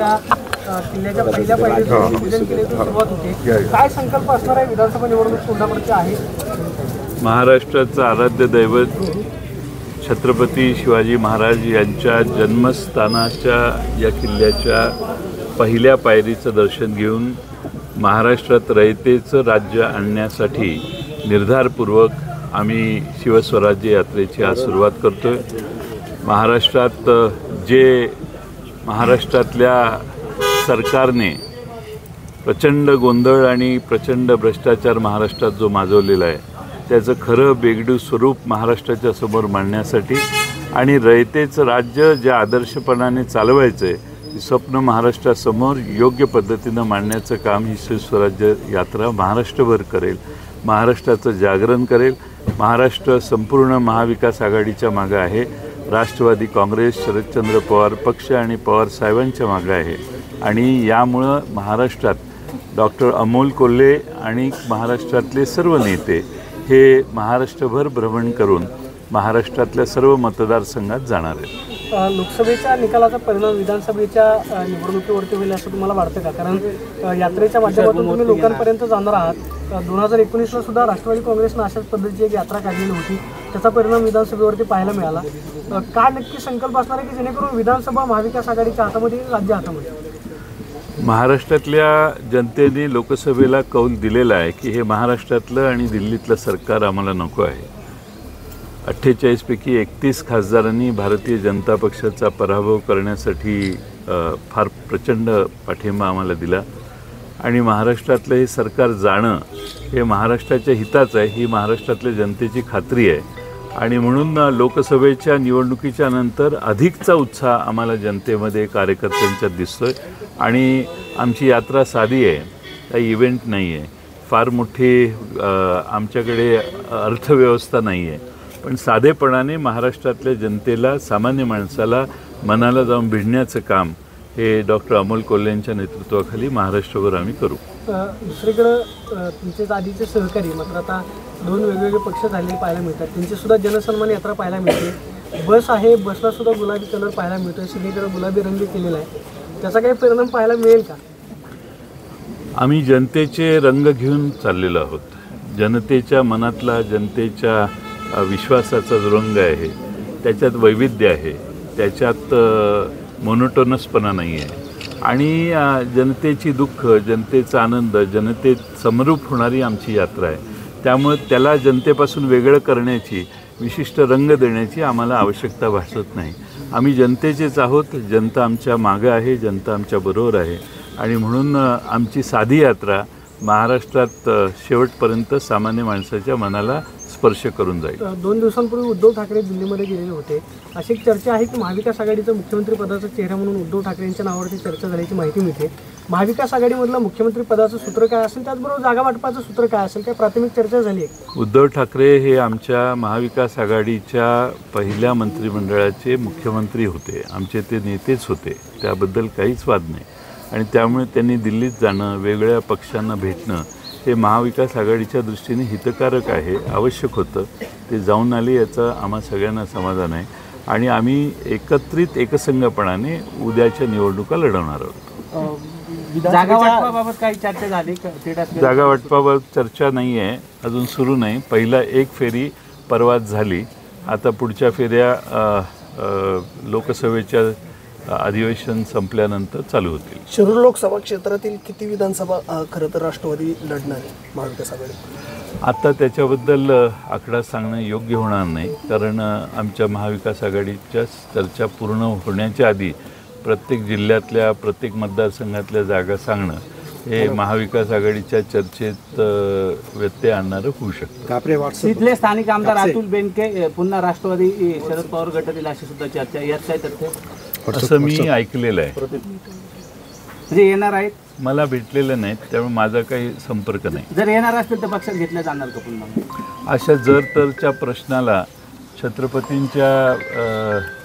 त्या किल्ल्याच्या पहिल्या पायरीचं पूजन केल्याची सुरुवात होते. काय संकल्प असणार आहे विधानसभा निवडणूक तोंडावरची आहे? महाराष्ट्राचं आराध्य दैवत छत्रपती शिवाजी महाराज यांच्या जन्मस्थानाच्या या किल्ल्याच्या पहिल्या पायरीचं दर्शन घेऊन महाराष्ट्रात रयतेचं राज्य आणण्यासाठी निर्धारपूर्वक आम्ही शिवस्वराज्य यात्रेची आज सुरुवात करतोय. महाराष्ट्रात जे महाराष्ट्रातल्या सरकारने प्रचंड गोंधळ आणि प्रचंड भ्रष्टाचार महाराष्ट्रात जो माजवलेला आहे त्याचं खरं बेगडू स्वरूप महाराष्ट्राच्या समोर मांडण्यासाठी आणि रयतेचं राज्य ज्या आदर्शपणाने चालवायचं आहे स्वप्न महाराष्ट्रासमोर योग्य पद्धतीनं मांडण्याचं काम ही शिवस्वराज्य यात्रा महाराष्ट्रभर करेल. महाराष्ट्राचं जागरण करेल. महाराष्ट्र संपूर्ण महाविकास आघाडीच्या मागं आहे. राष्ट्रवादी काँग्रेस, शरदचंद्र पवार पक्ष आणि पवार साहेबांच्या मागं आहे आणि यामुळं महाराष्ट्रात डॉक्टर अमोल कोल्हे आणि महाराष्ट्रातले सर्व नेते हे महाराष्ट्रभर भ्रमण करून महाराष्ट्रातल्या सर्व मतदारसंघात जाणार आहेत. लोकसभेच्या निकालाचा परिणाम विधानसभेच्या निवडणुकीवरती होईल असं तुम्हाला वाटतं का? कारण यात्रेच्या माध्यमातून तुम्ही लोकांपर्यंत जाणार आहात. 2019ला सुद्धा राष्ट्रवादी काँग्रेसनं अशाच पद्धतीची एक यात्रा काढलेली होती. त्याचा परिणाम विधानसभेवरती पाहायला मिळाला. का नक्की संकल्प असणार आहे की जेणेकरून विधानसभा महाविकास आघाडीच्या हातामध्ये राज्य हातामध्ये? महाराष्ट्रातल्या जनतेने लोकसभेला कौल दिलेला आहे की हे महाराष्ट्रातलं आणि दिल्लीतलं सरकार आम्हाला नको आहे. 48 पैकी 31 खासदारांनी भारतीय जनता पक्षाचा पराभव करण्यासाठी फार प्रचंड पाठिंबा आम्हाला दिला आणि महाराष्ट्रातलं हे सरकार जाणं हे महाराष्ट्राच्या हिताचं आहे ही महाराष्ट्रातल्या जनतेची खात्री आहे आणि म्हणून लोकसभेच्या निवडणुकीच्या नंतर अधिकचा उत्साह आम्हाला जनतेमध्ये कार्यकर्त्यांच्यात दिसतोय आणि आमची यात्रा साधी आहे, काही इव्हेंट नाही आहे, फार मोठी आमच्याकडे अर्थव्यवस्था नाही आहे, पण साधेपणाने महाराष्ट्रातल्या जनतेला सामान्य माणसाला मनाला जाऊन भिडण्याचं काम हे डॉक्टर अमोल कोल्हेंच्या नेतृत्वाखाली महाराष्ट्रावर आम्ही करू. दुसरीकडं तुमचे आधीचे सहकारी मात्र आता 2 वेगवेगळे पक्ष झालेले पाहायला मिळतात. त्यांची सुद्धा जनसन्मान यात्रा पाहायला मिळते. बस आहे, बसला सुद्धा गुलाबी कलर पाहायला मिळतोय, सगळीकडे गुलाबी रंग केलेला आहे. त्याचा काही परिणाम पाहायला मिळेल का? आम्ही जनतेचे रंग घेऊन चाललेलो आहोत. जनतेच्या मनातला जनतेच्या विश्वासाचा जो रंग आहे त्याच्यात वैविध्य आहे, त्याच्यात मोनोटोनसपणा नाही आहे आणि जनतेची दुःख, जनतेचा आनंद, जनतेत समरूप होणारी आमची यात्रा आहे. त्यामुळे त्याला जनतेपासून वेगळं करण्याची, विशिष्ट रंग देण्याची आम्हाला आवश्यकता भासत नाही. आम्ही जनतेचेच आहोत. जनता आमच्या मागं आहे, जनता आमच्या बरोबर आहे आणि म्हणून आमची साधी यात्रा महाराष्ट्रात शेवटपर्यंत सामान्य माणसाच्या मनाला स्पर्श करून जाईल. 2 दिवसांपूर्वी उद्धव ठाकरे दिल्लीमध्ये गेलेले होते. अशी एक चर्चा आहे की महाविकास आघाडीचं मुख्यमंत्री पदाचा चेहरा म्हणून उद्धव ठाकरेंच्या नावावरती चर्चा झाल्याची माहिती मिळते. महाविकास आघाडीमधलं मुख्यमंत्री पदाचं सूत्र काय असेल, त्याचबरोबर जागा वाटपाचं सूत्र काय असेल, काय प्राथमिक चर्चा झाली आहे? उद्धव ठाकरे हे आमच्या महाविकास आघाडीच्या पहिल्या मंत्रिमंडळाचे मुख्यमंत्री होते, आमचे ते नेतेच होते, त्याबद्दल काहीच वाद नाही आणि त्यामुळे त्यांनी दिल्लीत जाणं, वेगळ्या पक्षांना भेटणं हे महाविकास आघाडीच्या दृष्टीने हितकारक आहे, आवश्यक होतं. ते जाऊन आले याचं आम्हा सगळ्यांना समाधान आहे आणि आम्ही एकत्रित एकसंघपणाने उद्याच्या निवडणुका लढवणार आहोत. जागा वाटपाबाबत काही चर्चा झाली? जागा वाटपाबाबत चर्चा नाही आहे, अजून सुरू नाही. पहिला एक फेरी परवाच झाली. आता पुढच्या फेऱ्या लोकसभेच्या अधिवेशन संपल्यानंतर चालू होतील. शिरूर लोकसभा क्षेत्रातील किती विधानसभा खरं तर राष्ट्रवादी लढणार आहे महाविकास आघाडी? आता त्याच्याबद्दल आकडा सांगणं योग्य होणार नाही, कारण आमच्या महाविकास आघाडीच्या चर्चा पूर्ण होण्याच्या आधी प्रत्येक जिल्ह्यातल्या प्रत्येक मतदारसंघातल्या जागा सांगणं हे महाविकास आघाडीच्या चर्चेत व्यत्यय आणणारं होऊ शकतं. तिथले स्थानिक आमदार अतुल बेनके पुन्हा राष्ट्रवादी शरद पवार गटातील अशी सुद्धा चर्चा, यात काय तथ्य? असं मी ऐकलेलं आहे. म्हणजे येणार आहेत? मला भेटलेलं नाही, त्यामुळे माझा काही संपर्क नाही. जर येणार असतील तर पक्षात घेतल्या जाणार का पुन्हा? अशा जर तरच्या प्रश्नाला छत्रपतींच्या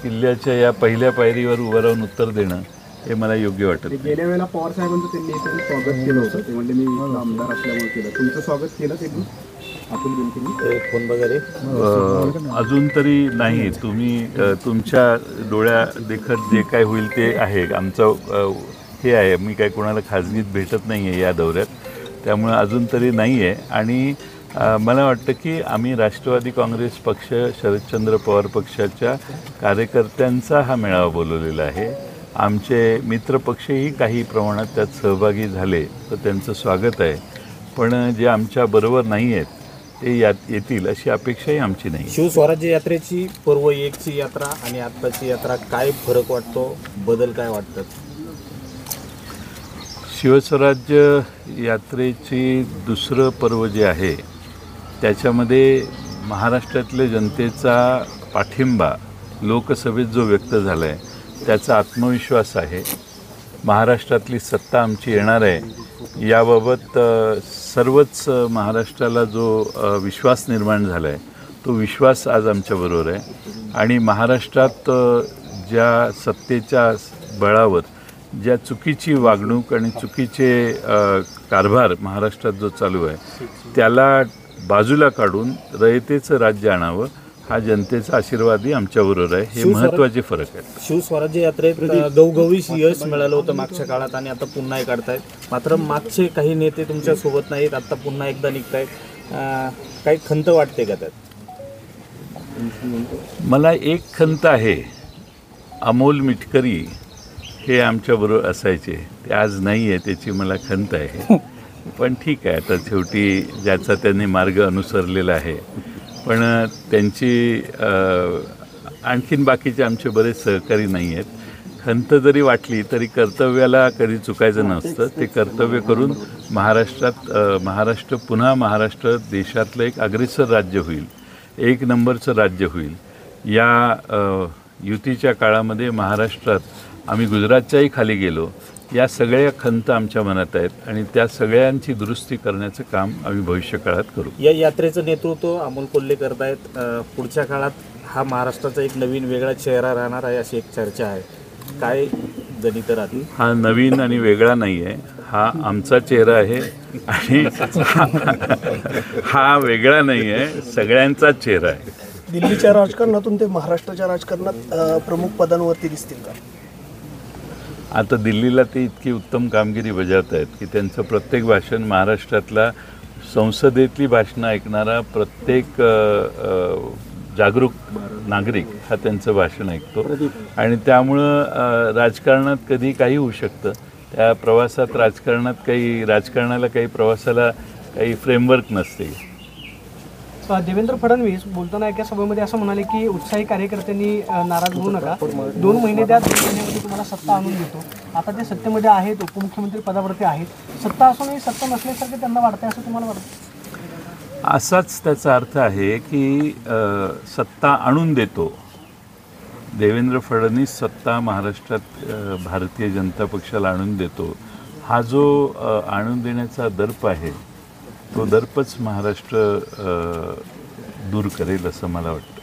किल्ल्याच्या या पहिल्या पायरीवर उभं राहून उत्तर देणं हे मला योग्य वाटत. गेल्या वेळेला पवार साहेबांचं त्यांनी स्वागत केलं होतं, ते म्हणजे मी आमदार असल्यामुळे केलं. तुमचं स्वागत केलं त्यांनी अतुल बेनकेंनी? फोन वगैरे अजून तरी नाही. तुम्ही तुमच्या डोळ्या देखत जे काय होईल ते आहे. आमचा हे आहे. मी काही कोणाला खाजगीत भेटत नाही आहे या दौऱ्यात, त्यामुळे अजून तरी नाही आहे. आणि मला वाटतं की आम्ही राष्ट्रवादी काँग्रेस पक्ष, शरदचंद्र पवार पक्षाच्या कार्यकर्त्यांचा हा मेळावा बोलवलेला आहे. आमचे मित्रपक्षही काही प्रमाणात त्यात सहभागी झाले तर त्यांचं स्वागत आहे. पण जे आमच्याबरोबर नाही आहेत ते येतील अशी अपेक्षाही आमची नाही. शिवस्वराज्य यात्रेची पर्व 1ची यात्रा आणि आत्ताची यात्रा काय फरक वाटतो, बदल काय वाटतात? शिवस्वराज्य यात्रेची दुसरं पर्व जे आहे त्याच्यामध्ये महाराष्ट्रातल्या जनतेचा पाठिंबा लोकसभेत जो व्यक्त झाला आहे त्याचा आत्मविश्वास आहे. महाराष्ट्रातली सत्ता आमची येणार आहे याबाबत सर्वच महाराष्ट्राला जो विश्वास निर्माण झाला आहे तो विश्वास आज आमच्याबरोबर आहे. आणि महाराष्ट्रात ज्या सत्तेच्या बळावर ज्या चुकीची वागणूक आणि चुकीचे कारभार महाराष्ट्रात जो चालू आहे त्याला बाजूला काढून रयतेचं राज्य आणावं हा जनतेचा आशीर्वादही आमच्याबरोबर आहे. हे महत्त्वाचे फरक आहेत. शिवस्वराज्य यात्रेत गवगवीस यश मिळालं होतं मागच्या काळात आणि आता पुन्हा एक काढतायत. मात्र मागचे काही नेते तुमच्या सोबत नाहीत, आता पुन्हा एकदा निघतायत. काही खंत वाटते का त्यात? मला एक खंत आहे, अमोल मिटकरी हे आमच्याबरोबर असायचे, ते आज नाही आहे, त्याची मला खंत आहे. पण ठीक आहे, आता शेवटी ज्याचा त्यांनी मार्ग अनुसरलेला आहे. पण त्यांची आणखीन बाकीचे आमचे बरेच सहकारी नाही आहेत. खंत जरी वाटली तरी कर्तव्याला कधी चुकायचं नसतं. ते कर्तव्य करून महाराष्ट्र पुन्हा महाराष्ट्र देशातलं एक अग्रेसर राज्य होईल, एक नंबरचं राज्य होईल. या युतीच्या काळामध्ये महाराष्ट्रात आम्ही गुजरातच्याही खाली गेलो. या सगळ्या खंत आमच्या मनात आहेत आणि त्या सगळ्यांची दुरुस्ती करण्याचं काम आम्ही भविष्यकाळात करू. या यात्रेचं नेतृत्व अमोल कोल्हे करतायत. पुढच्या काळात हा महाराष्ट्राचा एक नवीन वेगळा चेहरा राहणार आहे अशी एक चर्चा आहे. काय गणित राहतील? हा नवीन आणि वेगळा नाही आहे, हा आमचा चेहरा आहे. आणि हा वेगळा नाही आहे, सगळ्यांचाच चेहरा आहे. दिल्लीच्या राजकारणातून ते महाराष्ट्राच्या राजकारणात प्रमुख पदांवरती दिसतील का? आता दिल्लीला ते इतकी उत्तम कामगिरी बजावत आहेत की त्यांचं प्रत्येक भाषण महाराष्ट्रातला संसदेतली भाषणं ऐकणारा प्रत्येक जागरूक नागरिक हा त्यांचं भाषण ऐकतो. आणि त्यामुळं राजकारणात कधी काही होऊ शकतं. त्या प्रवासात राजकारणाला काही प्रवासाला काही फ्रेमवर्क नसते. देवेंद्र फडणवीस बोलताना एका सभेमध्ये असं म्हणाले की उत्साही कार्यकर्त्यांनी नाराज होऊ नका, 2 महिने द्या, 2 महिन्यामध्ये तुम्हाला सत्ता आणून देतो. आता ते सत्तेमध्ये आहेत, उपमुख्यमंत्री पदावरती आहेत. सत्ता असूनही सत्ता नसल्यासारखे त्यांना वाटते असं तुम्हाला वाटतं? असाच त्याचा अर्थ आहे की सत्ता आणून देतो. देवेंद्र फडणवीस सत्ता महाराष्ट्रात भारतीय जनता पक्षाला आणून देतो. हा जो आणून देण्याचा दर्प आहे तो दर्पच महाराष्ट्र दूर करेल असं मला वाटतं.